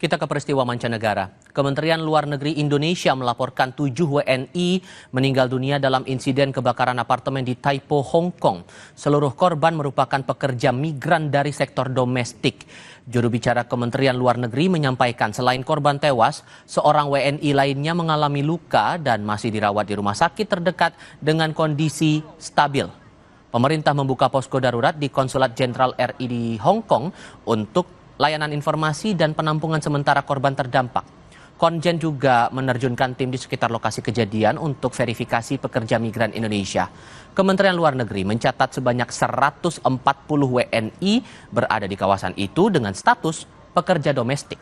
Kita ke peristiwa mancanegara. Kementerian Luar Negeri Indonesia melaporkan 7 WNI meninggal dunia dalam insiden kebakaran apartemen di Tai Po, Hong Kong. Seluruh korban merupakan pekerja migran dari sektor domestik. Juru bicara Kementerian Luar Negeri menyampaikan selain korban tewas, seorang WNI lainnya mengalami luka dan masih dirawat di rumah sakit terdekat dengan kondisi stabil. Pemerintah membuka posko darurat di Konsulat Jenderal RI di Hong Kong untuk layanan informasi dan penampungan sementara korban terdampak. Konjen juga menerjunkan tim di sekitar lokasi kejadian untuk verifikasi pekerja migran Indonesia. Kementerian Luar Negeri mencatat sebanyak 140 WNI berada di kawasan itu dengan status pekerja domestik.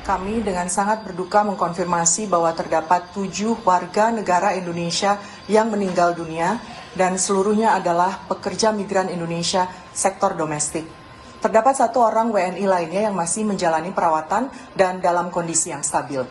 Kami dengan sangat berduka mengkonfirmasi bahwa terdapat 7 warga negara Indonesia yang meninggal dunia dan seluruhnya adalah pekerja migran Indonesia sektor domestik. Terdapat 1 orang WNI lainnya yang masih menjalani perawatan dan dalam kondisi yang stabil.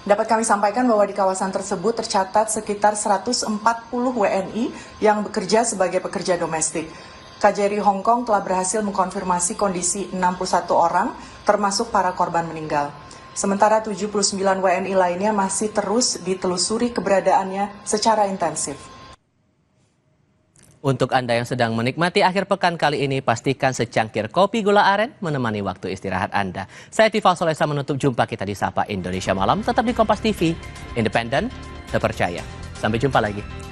Dapat kami sampaikan bahwa di kawasan tersebut tercatat sekitar 140 WNI yang bekerja sebagai pekerja domestik. KJRI Hong Kong telah berhasil mengkonfirmasi kondisi 61 orang, termasuk para korban meninggal. Sementara 79 WNI lainnya masih terus ditelusuri keberadaannya secara intensif. Untuk Anda yang sedang menikmati akhir pekan kali ini, pastikan secangkir kopi gula aren menemani waktu istirahat Anda. Saya Tifal Solesa menutup jumpa kita di Sapa Indonesia Malam. Tetap di Kompas TV, independen, terpercaya. Sampai jumpa lagi.